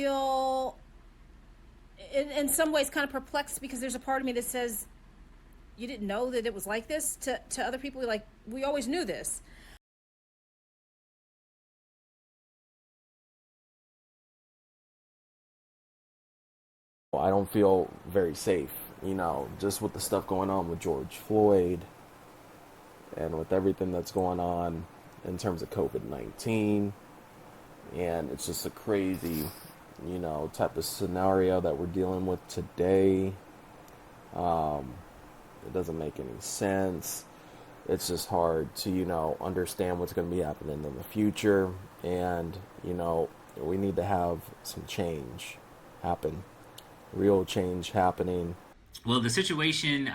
feel in some ways kind of perplexed because there's a part of me that says, you didn't know that it was like this to other people. Like, we always knew this. I don't feel very safe, just with the stuff going on with George Floyd and with everything that's going on in terms of COVID 19. And it's just a crazy, type of scenario that we're dealing with today. It doesn't make any sense. It's just hard to, understand what's going to be happening in the future. And, we need to have some change happen, real change happening. Well, the situation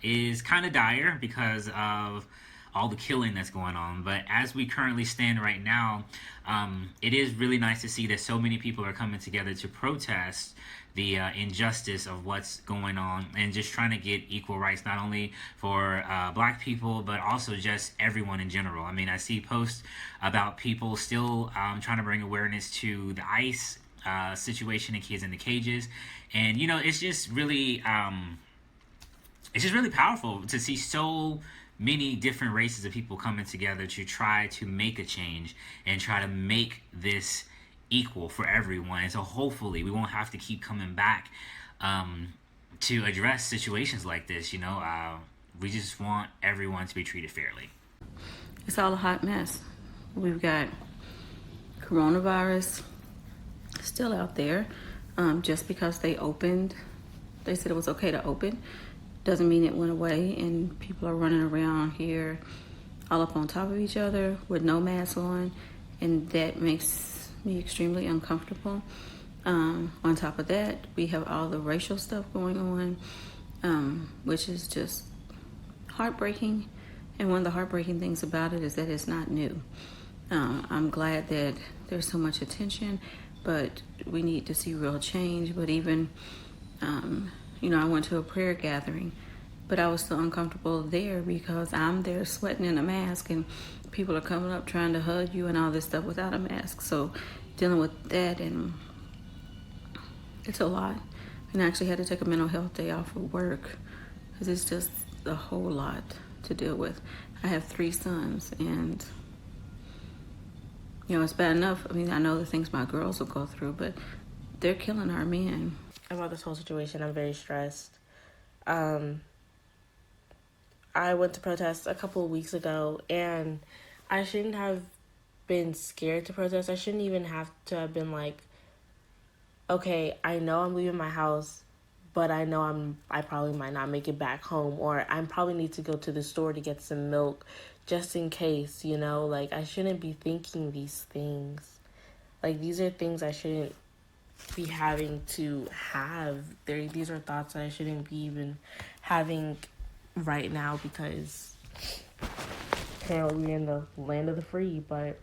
is kind of dire because of all the killing that's going on. But as we currently stand right now, it is really nice to see that so many people are coming together to protest the injustice of what's going on and just trying to get equal rights, not only for black people, but also just everyone in general. I mean, I see posts about people still trying to bring awareness to the ICE situation and kids in the cages. And, it's just really powerful to see so many different races of people coming together to try to make a change and try to make this equal for everyone. And so hopefully we won't have to keep coming back to address situations like this. We just want everyone to be treated fairly. It's all a hot mess. We've got coronavirus still out there. Just because they said it was okay to open, doesn't mean it went away, and people are running around here all up on top of each other with no mask on, and that makes me extremely uncomfortable. On top of that, we have all the racial stuff going on, which is just heartbreaking. And one of the heartbreaking things about it is that it's not new. I'm glad that there's so much attention, but we need to see real change. But even, I went to a prayer gathering, but I was still uncomfortable there because I'm there sweating in a mask and people are coming up trying to hug you and all this stuff without a mask. So dealing with that, and it's a lot. And I actually had to take a mental health day off of work because it's just a whole lot to deal with. I have 3 sons, and it's bad enough. I mean, I know the things my girls will go through, but they're killing our men. About this whole situation, I'm very stressed. I went to protest a couple of weeks ago, and I shouldn't have been scared to protest. I shouldn't even have to have been like, okay, I know I'm leaving my house, but I know I probably might not make it back home, or I probably need to go to the store to get some milk just in case, like I shouldn't be thinking these things. Like, these are things I shouldn't be having to have. These are thoughts that I shouldn't be even having right now because apparently we're in the land of the free, but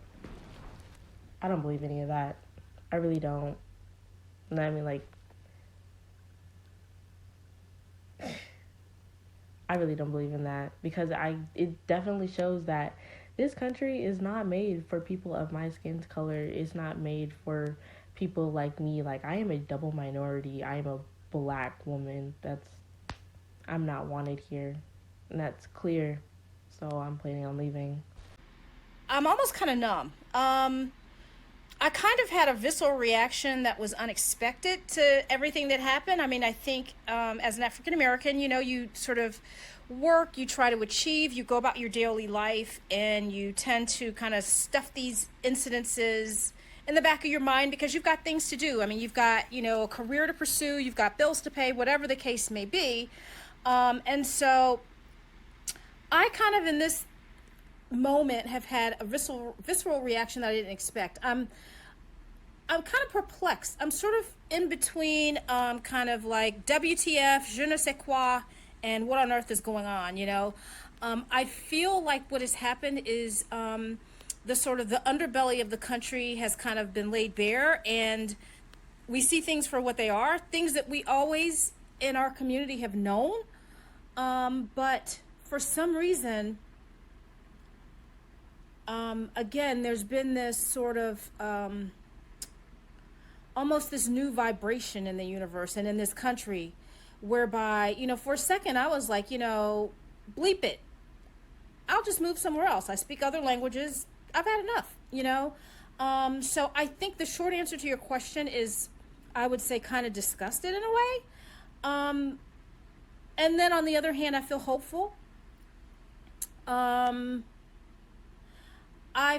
I don't believe any of that. I really don't. And I mean, like, I really don't believe in that because it definitely shows that this country is not made for people of my skin color. It's not made for people like me. Like, I am a double minority. I am a black woman. I'm not wanted here. And that's clear. So I'm planning on leaving. I'm almost kind of numb. I kind of had a visceral reaction that was unexpected to everything that happened. I mean, I think as an African American, you sort of work, you try to achieve, you go about your daily life, and you tend to kind of stuff these incidences in the back of your mind because you've got things to do. I mean, you've got, a career to pursue, you've got bills to pay, whatever the case may be. And so I kind of, in this moment, have had a visceral reaction that I didn't expect. I'm kind of perplexed. I'm sort of in between kind of like WTF, je ne sais quoi, and what on earth is going on, I feel like what has happened is the sort of the underbelly of the country has kind of been laid bare, and we see things for what they are, things that we always in our community have known. But for some reason, again, there's been this sort of almost this new vibration in the universe and in this country, whereby, for a second I was like, bleep it. I'll just move somewhere else. I speak other languages. I've had enough. So I think the short answer to your question is, I would say, kind of disgusted in a way. And then on the other hand, I feel hopeful. I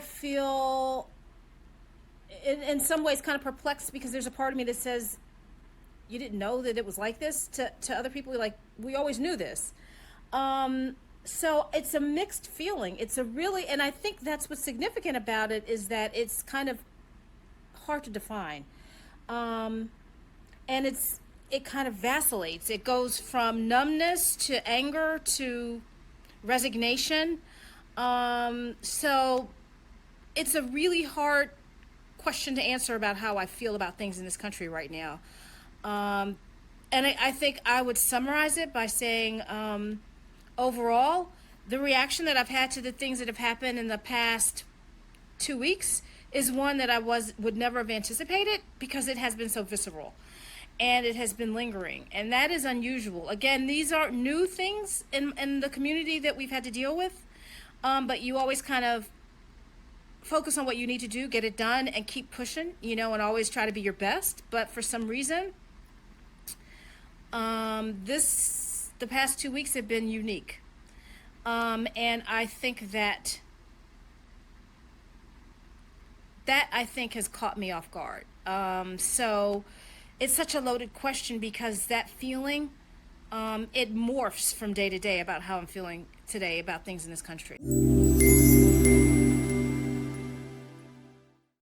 feel in some ways kind of perplexed, because there's a part of me that says, you didn't know that it was like this? To other people, like, we always knew this. So it's a mixed feeling. And I think that's what's significant about it, is that it's kind of hard to define. And it kind of vacillates. It goes from numbness to anger to resignation. So it's a really hard question to answer about how I feel about things in this country right now. And I think I would summarize it by saying, overall, the reaction that I've had to the things that have happened in the past 2 weeks is one that I would never have anticipated, because it has been so visceral and it has been lingering, and that is unusual. Again, these aren't new things in the community that we've had to deal with, but you always kind of focus on what you need to do, get it done, and keep pushing, and always try to be your best. But for some reason, the past 2 weeks have been unique. And I think that I think has caught me off guard. So it's such a loaded question, because that feeling, it morphs from day to day about how I'm feeling today about things in this country.